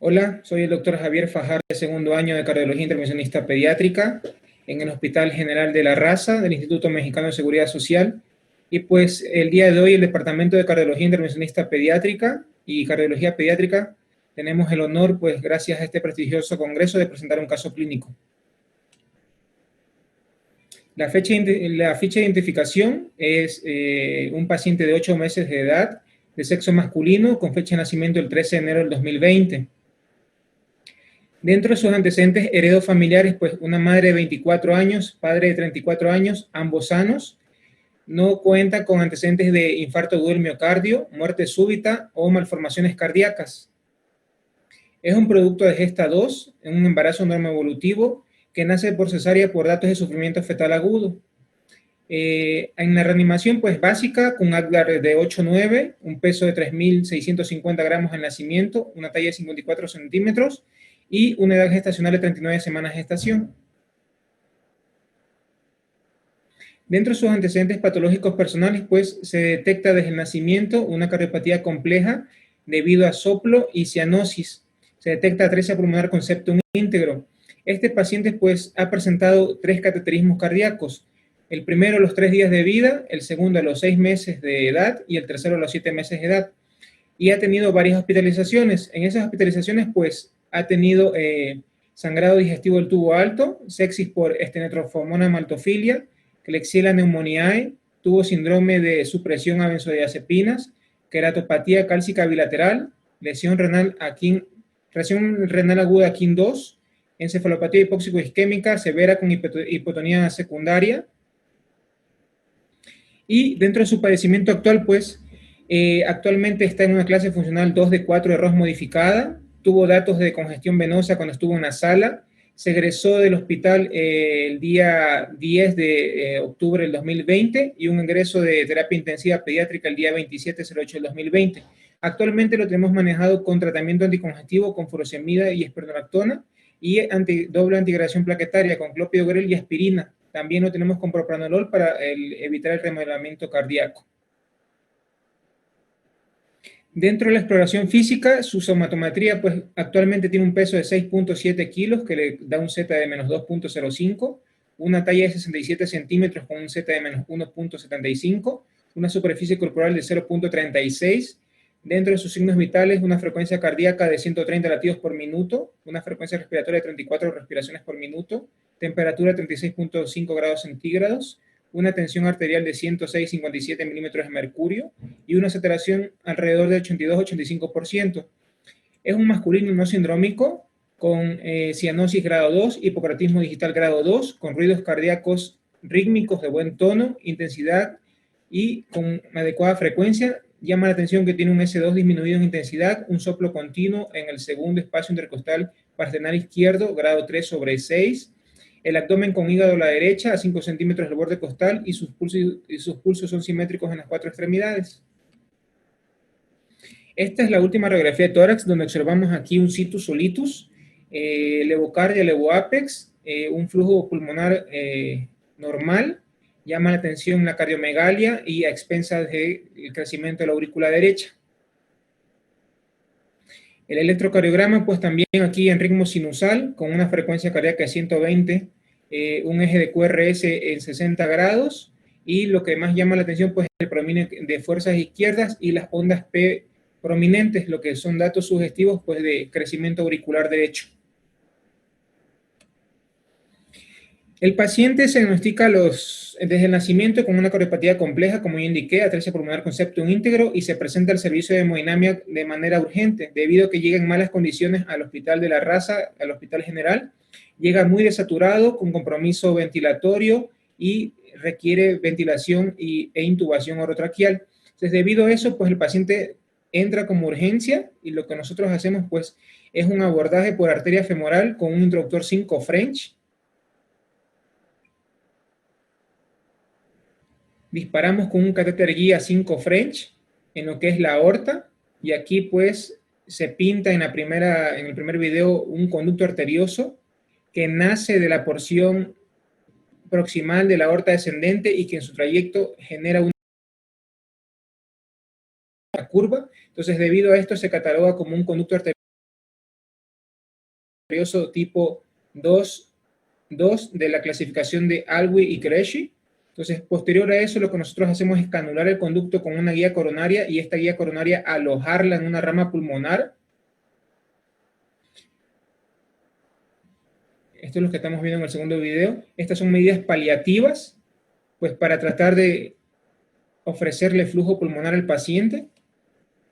Hola, soy el doctor Javier Fajardo, de segundo año de Cardiología Intervencionista Pediátrica en el Hospital General de la Raza del Instituto Mexicano de Seguridad Social. Y pues el día de hoy el Departamento de Cardiología Intervencionista Pediátrica y Cardiología Pediátrica tenemos el honor, pues gracias a este prestigioso congreso, de presentar un caso clínico. La ficha de identificación es un paciente de 8 meses de edad, de sexo masculino, con fecha de nacimiento el 13 de enero del 2020. Dentro de sus antecedentes heredofamiliares, pues una madre de 24 años, padre de 34 años, ambos sanos. No cuenta con antecedentes de infarto agudo del miocardio, muerte súbita o malformaciones cardíacas. Es un producto de Gesta 2, en un embarazo normoevolutivo, que nace por cesárea por datos de sufrimiento fetal agudo. En la reanimación, pues básica, con un Apgar de 8-9, un peso de 3.650 gramos al nacimiento, una talla de 54 centímetros y una edad gestacional de 39 semanas de gestación. Dentro de sus antecedentes patológicos personales, pues se detecta desde el nacimiento una cardiopatía compleja debido a soplo y cianosis. Se detecta atresia pulmonar con septum íntegro. Este paciente, pues, ha presentado 3 cateterismos cardíacos. El primero a los 3 días de vida, el segundo a los 6 meses de edad y el tercero a los 7 meses de edad. Y ha tenido varias hospitalizaciones. En esas hospitalizaciones, pues, ha tenido sangrado digestivo del tubo alto, sepsis por Stenotrophomonas maltophilia, Klebsiella pneumoniae, tuvo síndrome de supresión a benzodiazepinas, queratopatía cálcica bilateral, lesión renal aguda KIN 2, encefalopatía hipóxico-isquémica severa con hipotonía secundaria. Y dentro de su padecimiento actual, pues, actualmente está en una clase funcional 2 de 4 de ROS modificada, tuvo datos de congestión venosa cuando estuvo en la sala, se egresó del hospital el día 10 de octubre del 2020 y un ingreso de terapia intensiva pediátrica el día 27/08 del 2020. Actualmente lo tenemos manejado con tratamiento anticongestivo con furosemida y spironolactona y doble antiagregación plaquetaria con clopidogrel y aspirina. También lo tenemos con propranolol para evitar el remodelamiento cardíaco. Dentro de la exploración física, su somatometría, pues actualmente tiene un peso de 6.7 kilos, que le da un Z de menos 2.05, una talla de 67 centímetros con un Z de menos 1.75, una superficie corporal de 0.36, dentro de sus signos vitales, una frecuencia cardíaca de 130 latidos por minuto, una frecuencia respiratoria de 34 respiraciones por minuto, temperatura 36.5 grados centígrados, una tensión arterial de 106,57 milímetros de mercurio y una saturación alrededor de 82-85%. Es un masculino no sindrómico con cianosis grado 2, hipocratismo digital grado 2, con ruidos cardíacos rítmicos de buen tono, intensidad y con adecuada frecuencia. Llama la atención que tiene un S2 disminuido en intensidad, un soplo continuo en el segundo espacio intercostal parasternal izquierdo, grado 3/6, el abdomen con hígado a la derecha, a 5 centímetros del borde costal, y sus pulsos son simétricos en las 4 extremidades. Esta es la última radiografía de tórax, donde observamos aquí un situs solitus, levocardia, levoapex, un flujo pulmonar normal. Llama la atención la cardiomegalia y a expensas del crecimiento de la aurícula derecha. El electrocardiograma, pues también aquí en ritmo sinusal, con una frecuencia cardíaca de 120, un eje de QRS en 60 grados, y lo que más llama la atención, pues, es el predominio de fuerzas izquierdas y las ondas P prominentes, lo que son datos sugestivos, pues, de crecimiento auricular derecho. El paciente se diagnostica desde el nacimiento con una cardiopatía compleja, como ya indiqué, atresia pulmonar con septum íntegro, y se presenta al servicio de hemodinamia de manera urgente, debido a que llega en malas condiciones al Hospital de la Raza, al Hospital General. Llega muy desaturado, con compromiso ventilatorio y requiere ventilación e intubación orotraqueal. Entonces, debido a eso, pues el paciente entra como urgencia, y lo que nosotros hacemos, pues, es un abordaje por arteria femoral con un introductor 5 French. Disparamos con un catéter guía 5 French en lo que es la aorta, y aquí pues se pinta en el primer video un conducto arterioso que nace de la porción proximal de la aorta descendente y que en su trayecto genera una curva. Entonces, debido a esto se cataloga como un conducto arterioso tipo 2 de la clasificación de Alwi y Qureshi. Entonces, posterior a eso, lo que nosotros hacemos es canular el conducto con una guía coronaria, y esta guía coronaria alojarla en una rama pulmonar. Esto es lo que estamos viendo en el segundo video. Estas son medidas paliativas, pues para tratar de ofrecerle flujo pulmonar al paciente,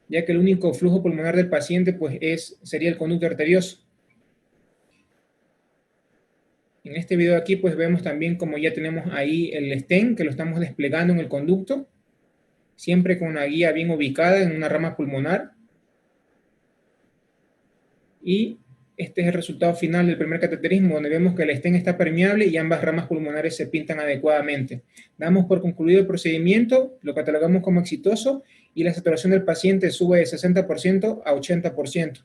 ya que el único flujo pulmonar del paciente pues sería el conducto arterioso. En este video aquí pues vemos también como ya tenemos ahí el stent que lo estamos desplegando en el conducto, siempre con una guía bien ubicada en una rama pulmonar. Y este es el resultado final del primer cateterismo, donde vemos que el stent está permeable y ambas ramas pulmonares se pintan adecuadamente. Damos por concluido el procedimiento, lo catalogamos como exitoso y la saturación del paciente sube de 60% a 80%.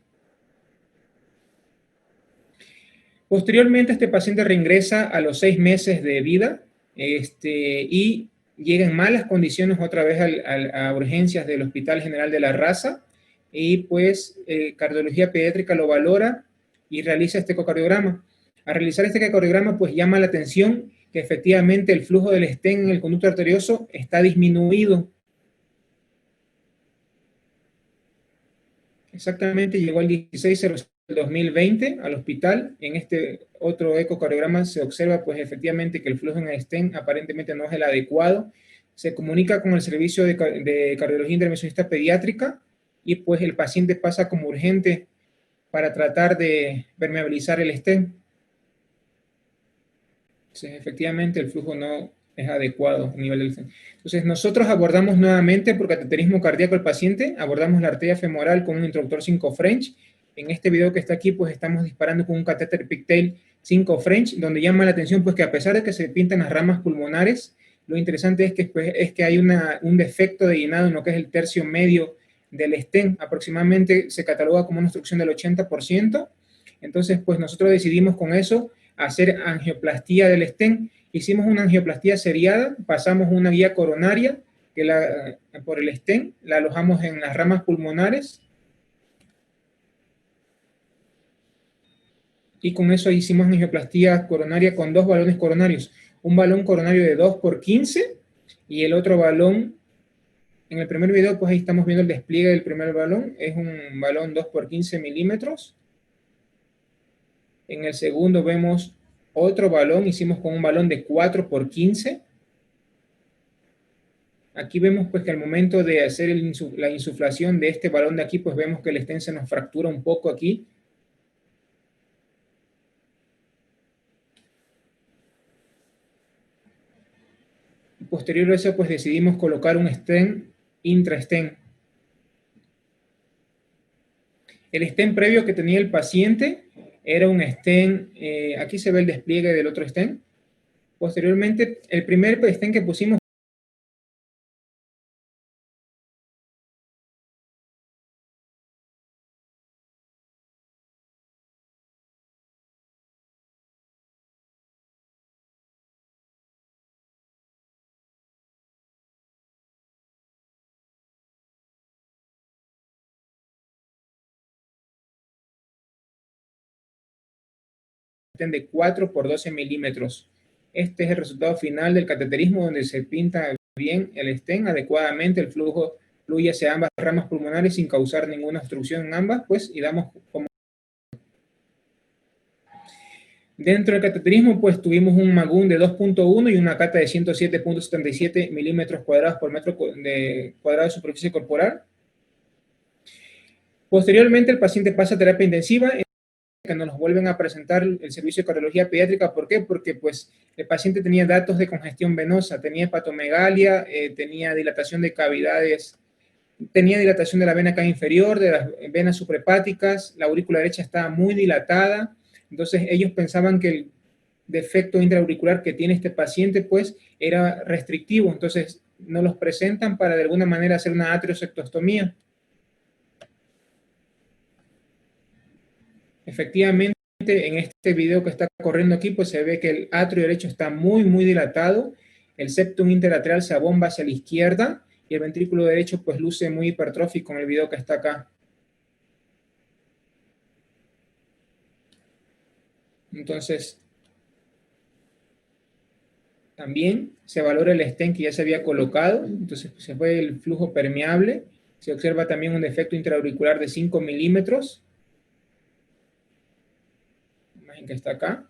Posteriormente, este paciente reingresa a los 6 meses de vida y llega en malas condiciones otra vez a urgencias del Hospital General de la Raza y pues cardiología pediátrica lo valora y realiza este ecocardiograma. Al realizar este ecocardiograma pues llama la atención que efectivamente el flujo del stent en el conducto arterioso está disminuido. Exactamente llegó al 16/06 del 2020 al hospital. En este otro ecocardiograma se observa pues efectivamente que el flujo en el stent aparentemente no es el adecuado. Se comunica con el servicio de cardiología intervencionista pediátrica y pues el paciente pasa como urgente para tratar de permeabilizar el stent. Entonces efectivamente el flujo no es adecuado a nivel del stent. Entonces nosotros abordamos nuevamente por cateterismo cardíaco al paciente, abordamos la arteria femoral con un introductor 5 French. En este video que está aquí pues estamos disparando con un catéter Pigtail 5 French, donde llama la atención pues que a pesar de que se pintan las ramas pulmonares, lo interesante es que hay un defecto de llenado en lo que es el tercio medio del stent. Aproximadamente se cataloga como una obstrucción del 80%. Entonces pues nosotros decidimos con eso hacer angioplastía del stent. Hicimos una angioplastía seriada, pasamos una guía coronaria por el stent, la alojamos en las ramas pulmonares y con eso hicimos angioplastía coronaria con 2 balones coronarios. Un balón coronario de 2×15 y el otro balón, en el primer video pues ahí estamos viendo el despliegue del primer balón, es un balón 2×15 milímetros. En el segundo vemos otro balón, hicimos con un balón de 4×15. Aquí vemos pues que al momento de hacer la insuflación de este balón de aquí, pues vemos que el stent se nos fractura un poco aquí. Posterior a eso, pues decidimos colocar un stent intra-stent. El stent previo que tenía el paciente era un stent, aquí se ve el despliegue del otro stent. Posteriormente, el primer stent que pusimos de 4×12 milímetros. Este es el resultado final del cateterismo, donde se pinta bien el stent adecuadamente, el flujo fluye hacia ambas ramas pulmonares sin causar ninguna obstrucción en ambas, pues, y damos como... Dentro del cateterismo, pues, tuvimos un Magun de 2.1 y una cata de 107.77 milímetros cuadrados por metro cuadrado de superficie corporal. Posteriormente, el paciente pasa a terapia intensiva, que nos vuelven a presentar el servicio de cardiología pediátrica. ¿Por qué? Porque pues el paciente tenía datos de congestión venosa, tenía hepatomegalia, tenía dilatación de cavidades, tenía dilatación de la vena cava inferior, de las venas suprahepáticas, la aurícula derecha estaba muy dilatada. Entonces ellos pensaban que el defecto intraauricular que tiene este paciente pues era restrictivo, entonces nos los presentan para de alguna manera hacer una atriosectostomía. Efectivamente, en este video que está corriendo aquí, pues se ve que el atrio derecho está muy, muy dilatado, el septum interlateral se abomba hacia la izquierda y el ventrículo derecho pues luce muy hipertrófico en el video que está acá. Entonces, también se valora el stent que ya se había colocado, entonces se fue el flujo permeable, se observa también un defecto intraauricular de 5 milímetros, que está acá.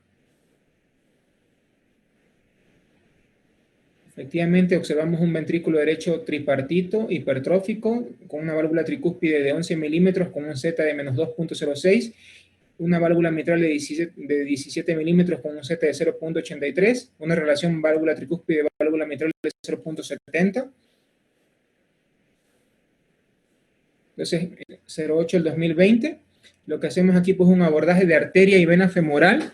Efectivamente, observamos un ventrículo derecho tripartito, hipertrófico, con una válvula tricúspide de 11 milímetros con un Z de menos 2.06, una válvula mitral de 17 milímetros con un Z de 0.83, una relación válvula tricúspide-válvula mitral de 0.70. Entonces, 08 del 2020. Lo que hacemos aquí pues un abordaje de arteria y vena femoral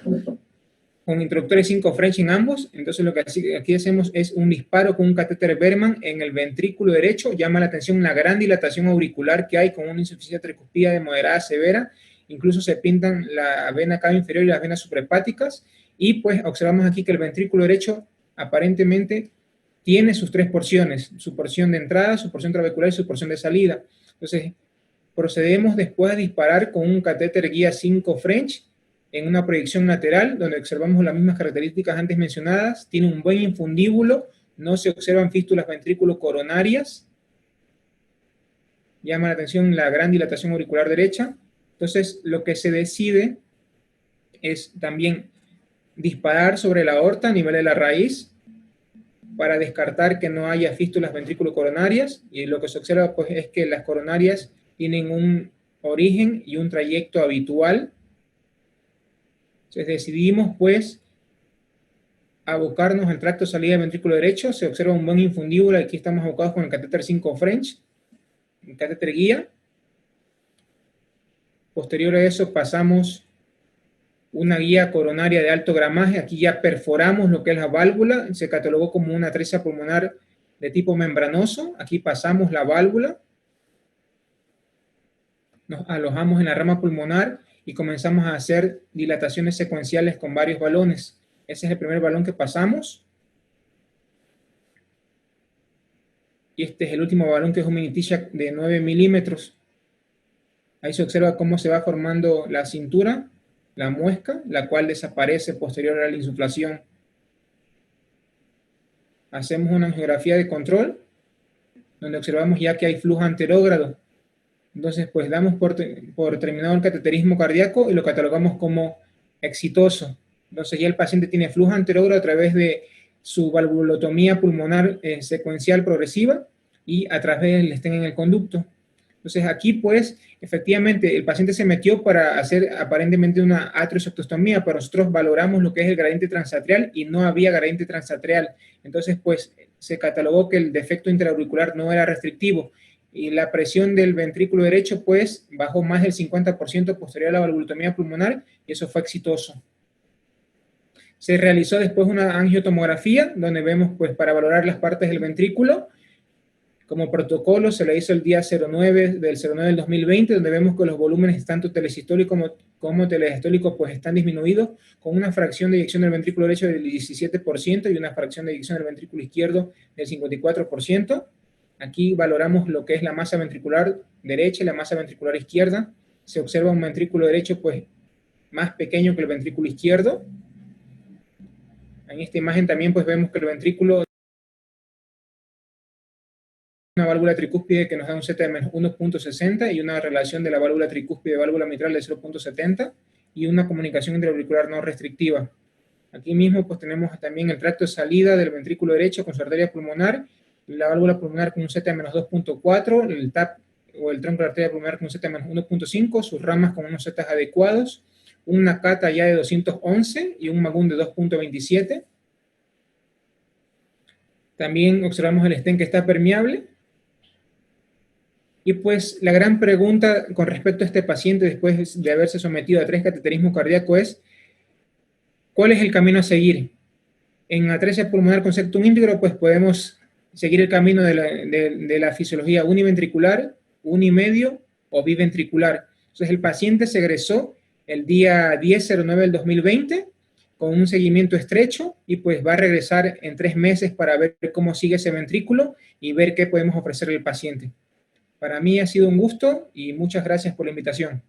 con introductores 5 French en ambos. Entonces lo que aquí hacemos es un disparo con un catéter Berman en el ventrículo derecho. Llama la atención la gran dilatación auricular que hay con una insuficiencia tricuspida de moderada a severa. Incluso se pintan la vena cava inferior y las venas suprahepáticas. Y pues observamos aquí que el ventrículo derecho aparentemente tiene sus tres porciones. Su porción de entrada, su porción trabecular y su porción de salida. Entonces procedemos después a disparar con un catéter guía 5 French en una proyección lateral, donde observamos las mismas características antes mencionadas. Tiene un buen infundíbulo, no se observan fístulas ventrículo-coronarias. Llama la atención la gran dilatación auricular derecha. Entonces, lo que se decide es también disparar sobre la aorta a nivel de la raíz, para descartar que no haya fístulas ventrículo-coronarias, y lo que se observa pues, es que las coronarias tienen un origen y un trayecto habitual. Entonces decidimos pues abocarnos al tracto de salida del ventrículo derecho. Se observa un buen infundíbulo. Aquí estamos abocados con el catéter 5 French, el catéter guía. Posterior a eso pasamos una guía coronaria de alto gramaje. Aquí ya perforamos lo que es la válvula. Se catalogó como una atresia pulmonar de tipo membranoso. Aquí pasamos la válvula. Nos alojamos en la rama pulmonar y comenzamos a hacer dilataciones secuenciales con varios balones. Ese es el primer balón que pasamos. Y este es el último balón, que es un mini T-Shack de 9 milímetros. Ahí se observa cómo se va formando la cintura, la muesca, la cual desaparece posterior a la insuflación. Hacemos una angiografía de control, donde observamos ya que hay flujo anterógrado. Entonces, pues damos por terminado el cateterismo cardíaco y lo catalogamos como exitoso. Entonces ya el paciente tiene flujo anterógrado a través de su valvulotomía pulmonar secuencial progresiva y a través del estén en el conducto. Entonces aquí pues efectivamente el paciente se metió para hacer aparentemente una atriosectostomía, pero nosotros valoramos lo que es el gradiente transatrial y no había gradiente transatrial. Entonces pues se catalogó que el defecto intraauricular no era restrictivo y la presión del ventrículo derecho pues bajó más del 50% posterior a la valvulotomía pulmonar y eso fue exitoso. Se realizó después una angiotomografía donde vemos pues para valorar las partes del ventrículo. Como protocolo se le hizo el día 09 del 2020, donde vemos que los volúmenes tanto telesistólicos como telesistólicos pues están disminuidos, con una fracción de eyección del ventrículo derecho del 17% y una fracción de eyección del ventrículo izquierdo del 54%. Aquí valoramos lo que es la masa ventricular derecha y la masa ventricular izquierda. Se observa un ventrículo derecho pues más pequeño que el ventrículo izquierdo. En esta imagen también pues vemos que el ventrículo, una válvula tricúspide que nos da un Z de menos 1.60 y una relación de la válvula tricúspide y válvula mitral de 0.70 y una comunicación intraauricular no restrictiva. Aquí mismo pues tenemos también el tracto de salida del ventrículo derecho con su arteria pulmonar, la válvula pulmonar con un Z de menos 2.4, el TAP o el tronco de la arteria pulmonar con un Z de menos 1.5, sus ramas con unos Z adecuados, una cata ya de 211 y un magún de 2.27. También observamos el estén que está permeable. Y pues la gran pregunta con respecto a este paciente después de haberse sometido a 3 cateterismos cardíacos es ¿cuál es el camino a seguir? En atresia pulmonar con septum íntegro pues podemos seguir el camino de la fisiología univentricular, unimedio o biventricular. Entonces el paciente se egresó el día 10/09 del 2020 con un seguimiento estrecho y pues va a regresar en 3 meses para ver cómo sigue ese ventrículo y ver qué podemos ofrecerle al paciente. Para mí ha sido un gusto y muchas gracias por la invitación.